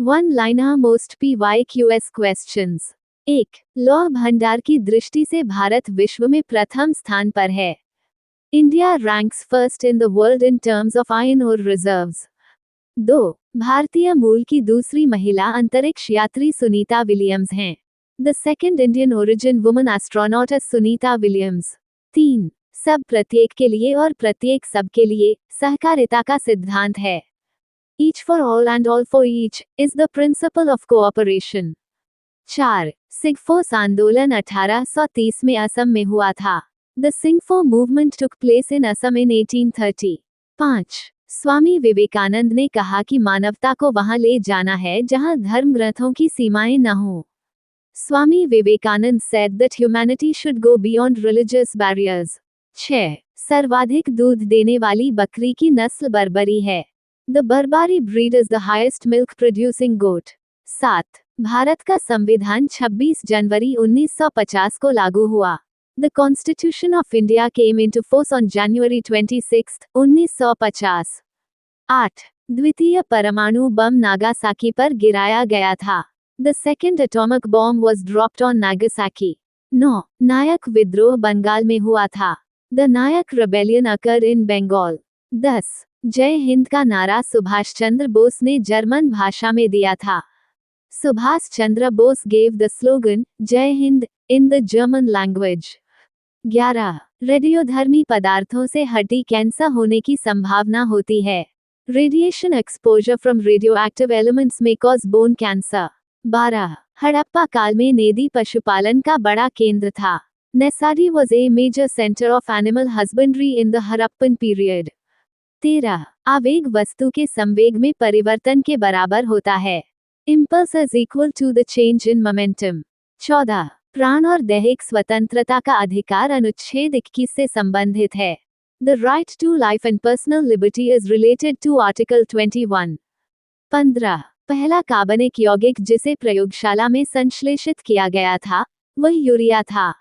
One liner most PYQS questions. 1. लौह भंडार की दृष्टि से भारत विश्व में प्रथम स्थान पर है। India ranks first in the world in terms of iron ore reserves. 2. भारतीय मूल की दूसरी महिला अंतरिक्ष यात्री सुनीता विलियम्स हैं। The second Indian origin woman astronaut is Sunita Williams. 3. सब प्रत्येक के लिए और प्रत्येक सब के लिए सहकारिता का सिद्धांत है। Each for all and all for each is the principle of cooperation. 4. सिग्फोस आंदोलन 1830 में असम में हुआ था। The Singpho movement took place in Assam in 1830. 5. Swami Vivekananda ने कहा कि मानवता को वहां ले जाना है जहां धर्म ग्रंथों की सीमाएं न हों। Swami Vivekananda said that humanity should go beyond religious barriers. 6. सर्वाधिक दूध देने वाली बकरी की नस्ल बर्बरी है। The Barbari breed is the highest milk producing goat. 7. Bharat का संविधान 26 जनवरी 1950 को लागू हुआ। The Constitution of India came into force on January 26, 1950. 8. द्वितीय परमाणु बम नागासाकी पर गिराया गया था। The second atomic bomb was dropped on Nagasaki. 9. नायक विद्रोह बंगाल में हुआ था। The Nayak Rebellion occurred in Bengal. 10. जय हिंद का नारा सुभाष चंद्र बोस ने जर्मन भाषा में दिया था। Subhash Chandra Bose gave the slogan जय Hind in the German language. 11. रेडियोधर्मी पदार्थों से हड्डी कैंसर होने की संभावना होती है। Radiation exposure from radioactive elements may cause bone cancer. 12. Harappa काल में नेदी पशुपालन का बड़ा केंद्र था। Nesadi was a major centre of animal husbandry in the Harappan period. 13. आवेग वस्तु के संवेग में परिवर्तन के बराबर होता है। Impulse is equal to the change in momentum. 14. प्राण और दैहिक स्वतंत्रता का अधिकार अनुच्छेद 21 से संबंधित है। The right to life and personal liberty is related to Article 21. 15. पहला कार्बनिक यौगिक जिसे प्रयोगशाला में संश्लेषित किया गया था, वह यूरिया था।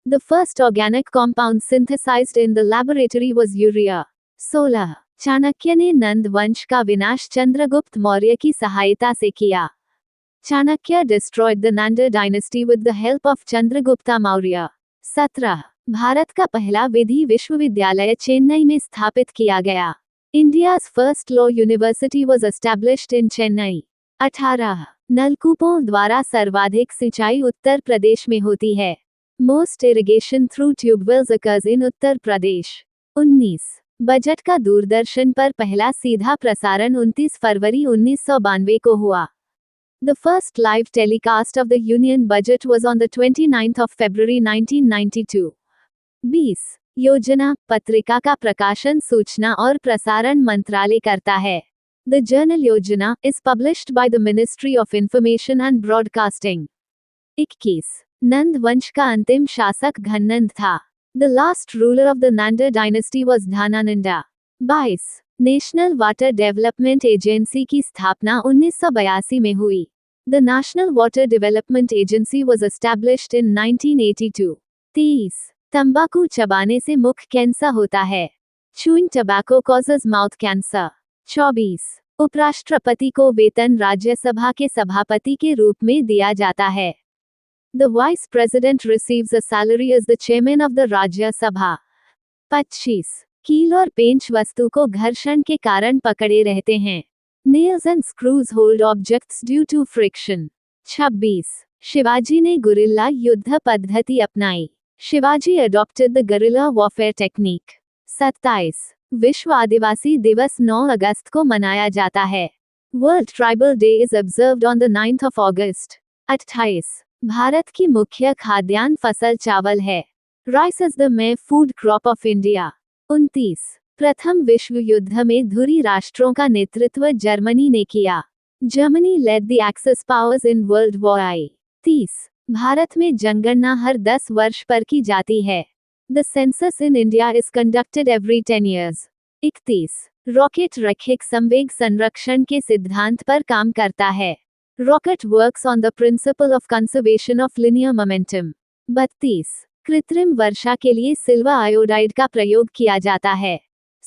The first organic compound synthesized in the laboratory was urea. 16. Chanakya ने नंद वंश का विनाश चंद्रगुप्त मौर्य की सहायता से किया। Chanakya destroyed the Nanda dynasty with the help of Chandragupta Maurya. 17. Bharat का पहला विधि विश्वविद्यालय चेन्नई में स्थापित किया गया। India's first law university was established in Chennai. 18. नलकूपों द्वारा सर्वाधिक सिंचाई उत्तर प्रदेश में होती है। Most irrigation through tube wells occurs in Uttar Pradesh. 19. Budget का दूरदर्शन पर पहला सीधा प्रसारण 29 फरवरी 1992 को हुआ। The first live telecast of the Union Budget was on the 29th of February 1992. 20. योजना पत्रिका का प्रकाशन सूचना और प्रसारण मंत्रालय करता है। The journal योजना is published by the Ministry of Information and Broadcasting. 21. नंद वंश का अंतिम शासक घननंद था। The last ruler of the Nanda dynasty was Dhanananda. 22. National water development agency की स्थापना 1982 में हुई। The National Water Development Agency was established in 1982. 23. तंबाकू चबाने से मुख कैंसर होता है। Chewing tobacco causes mouth cancer. 24. उपराष्ट्रपति को वेतन राज्यसभा के सभापति के रूप में दिया जाता है। The Vice President receives a salary as the Chairman of the Rajya Sabha. 25. कील और पेंच वस्तु को घर्षण के कारण पकड़े रहते हैं। Nails and screws hold objects due to friction. 26. Shivaji ने गुरिल्ला युद्ध पद्धति अपनाई। Shivaji adopted the guerrilla warfare technique. 27. विश्व आदिवासी दिवस 9 अगस्त को मनाया जाता है। World Tribal Day is observed on the 9th of August. 28. Bharat की मुख्य खाद्यान्न फसल चावल है। Rice is the main food crop of India. 29. प्रथम विश्व युद्ध में धुरी राष्ट्रों का नेतृत्व जर्मनी ने किया। Germany led the axis powers in world war I. 30. Bharat में जनगणना हर 10 वर्ष पर की जाती है। The census in India is conducted every 10 years. 31. Rocket रैखिक संवेग संरक्षण के सिद्धांत पर काम करता है। Rocket works on the principle of conservation of linear momentum. 32. कृत्रिम वर्षा के लिए सिल्वर आयोडाइड का प्रयोग किया जाता है।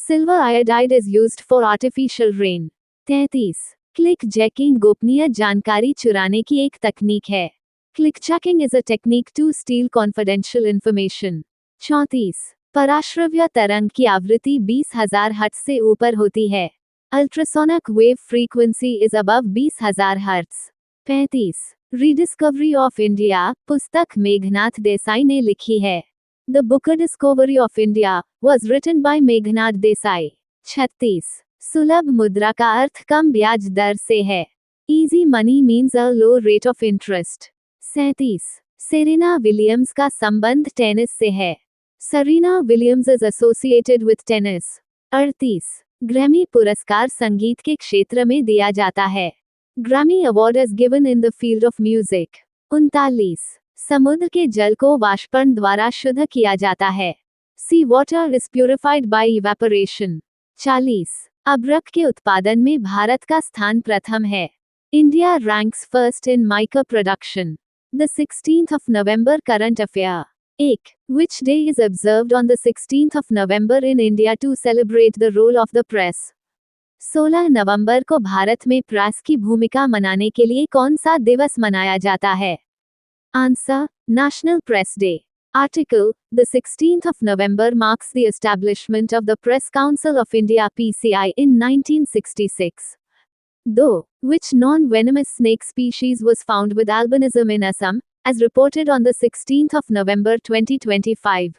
Silver iodide is used for artificial rain. 33. Clickjacking गोपनीय जानकारी चुराने की एक तकनीक है। Clickjacking is a technique to steal confidential information. 34 पराश्रव्य तरंग की आवृत्ति 20,000 हर्ट्ज से ऊपर होती है। Ultrasonic wave frequency is above 20,000 hertz. 35 Rediscovery of India पुस्तक मेघनाथ देसाई ने लिखी है। The book Discovery of India was written by Meghnath Desai. 36 सुलभ मुद्रा का अर्थ कम ब्याज दर से है। Easy money means a low rate of interest. 37 Serena Williams का संबंध टेनिस से है। Serena Williams is associated with tennis. 38 Grammy पुरस्कार संगीत के क्षेत्र में दिया जाता है। Grammy award is given in the field of music. 39 समुद्र के जल को वाष्पन द्वारा शुद्ध किया जाता है। Sea water is purified by evaporation. 40 अभ्रक के उत्पादन में भारत का स्थान प्रथम है। India ranks first in mica production. The 16th of November current affair. 1. Which day is observed on the 16th of November in India to celebrate the role of the press? 16 नवंबर को भारत में प्रेस की भूमिका मनाने के लिए कौन सा दिवस मनाया जाता है? Answer national press day. Article, the 16th of November marks the establishment of the Press Council of India (PCI) in 1966. 2. Which non-venomous snake species was found with albinism in Assam, as reported on the 16th of November 2025?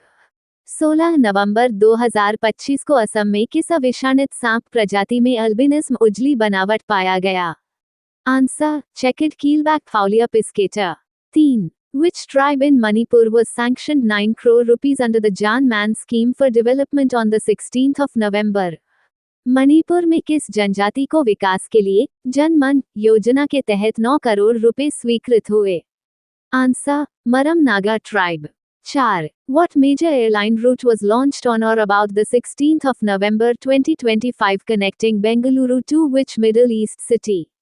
16 नवंबर 2025 को असम में किस अविषाणित सांप प्रजाति में albinism उजली बनावट पाया गया? Answer checked keelback Fowlea piscator. 3. Which tribe in Manipur was sanctioned 9 crore rupees under the Jan Man scheme for development on the 16th of November? Manipur में किस जनजाति को विकास के लिए जन मन योजना के तहत 9 करोड़ रुपए स्वीकृत हुए? आंसर मरम Naga tribe. 4. What major airline route was launched on or about the 16th of November 2025 connecting Bengaluru to which Middle East city?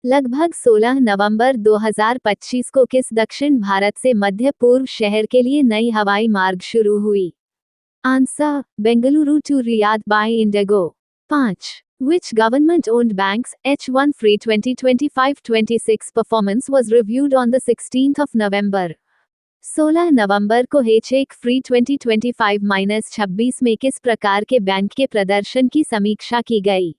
लगभग 16 नवंबर 2025 को किस दक्षिण भारत से मध्य पूर्व शहर के लिए नई हवाई मार्ग शुरू हुई? Answer Bengaluru to Riyadh by IndiGo. 5. Which government-owned bank's H1 free 2025-26 performance was reviewed on the 16th of November? 16 नवंबर को H1 फ्री 2025-26 में किस प्रकार के बैंक के प्रदर्शन की समीक्षा की गई?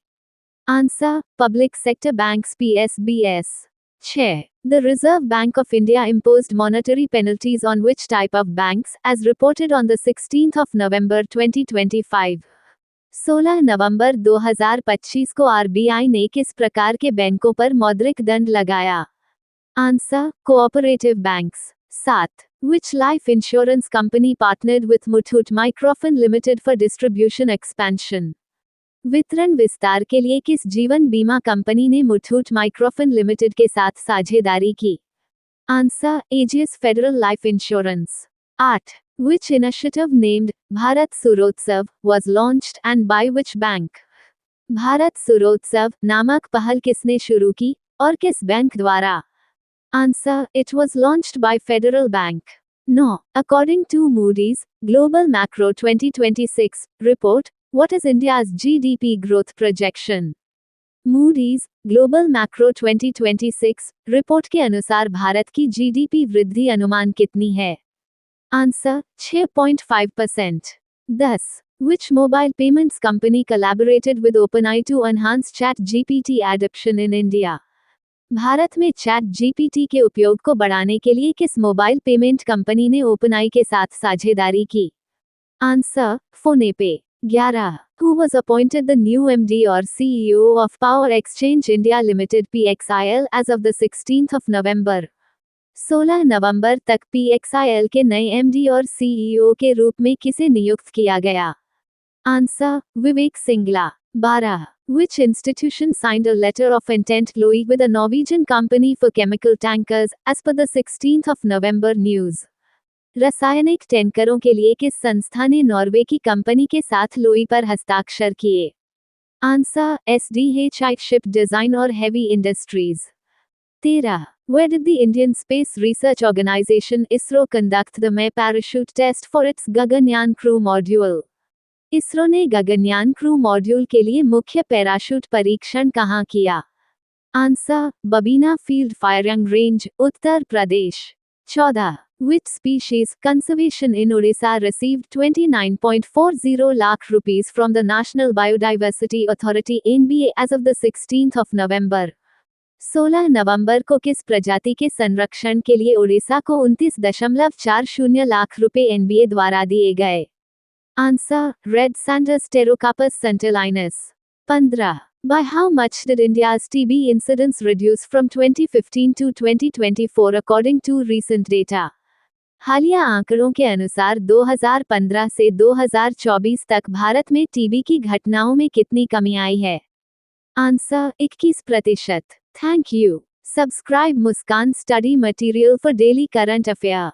Answer public sector banks PSBS। 6. The Reserve Bank of India imposed monetary penalties on which type of banks, as reported on the 16th of November 2025? 16 नवंबर 2025 को RBI ने किस प्रकार के बैंकों पर मौद्रिक दंड लगाया? Answer cooperative banks. 7. Which life insurance company partnered with Muthoot Microfinance Limited for distribution expansion? वितरण विस्तार के लिए किस जीवन बीमा कंपनी ने मुथूट माइक्रोफिन लिमिटेड के साथ साझेदारी की? Answer Ageas Federal Life Insurance. 8. Which initiative named Bharat Suryotsav was launched and by which bank? Bharat Suryotsav नामक पहल किसने शुरू की और किस बैंक द्वारा? Answer it was launched by Federal Bank. 9. According to Moody's Global Macro 2026 report, what is India's GDP growth projection? Moody's Global Macro 2026 report के अनुसार भारत की जीडीपी वृद्धि अनुमान कितनी है? Answer 6.5%। 10. Which mobile payments company collaborated with OpenAI to enhance ChatGPT adoption in India? Bharat में ChatGPT के उपयोग को बढ़ाने के लिए किस मोबाइल पेमेंट कंपनी ने OpenAI के साथ साझेदारी की? Answer PhonePe. 11. Who was appointed the new MD or CEO of Power Exchange India Limited PXIL as of the 16th of November? 16 नवंबर तक PXIL के नए MD और CEO के रूप में किसे नियुक्त किया गया? Answer Vivek Singla. 12. Which institution signed a letter of intent LOI with a Norwegian company for chemical tankers, as per the 16th of November news? रासायनिक टैंकरों के लिए किस संस्था ने नॉर्वे की कंपनी के साथ लोई पर हस्ताक्षर किए? आंसर SDHI शिप डिजाइन और heavy industries. 13. Where did the Indian Space Research Organization ISRO conduct the May parachute test for its Gaganyaan crew module? ISRO ने गगनयान क्रू मॉड्यूल के लिए मुख्य पैराशूट परीक्षण कहाँ किया? Answer Babina field firing range, Uttar Pradesh. 14. Which species conservation in Odisha received 29.40 lakh rupees from the National Biodiversity Authority (NBA) as of the 16th of November? 16 नवंबर को किस प्रजाति के संरक्षण के लिए उड़ीसा को 29.40 लाख रुपए एनबीए द्वारा दिए गए? Answer red sanders Pterocarpus santalinus. 15. By how much did India's TB incidence reduce from 2015 to 2024 according to recent data? हालिया आंकड़ों के अनुसार 2015 से 2024 तक भारत में टीबी की घटनाओं में कितनी कमी आई है? Answer 21%। Thank you. Subscribe Muskan study material for daily current affair.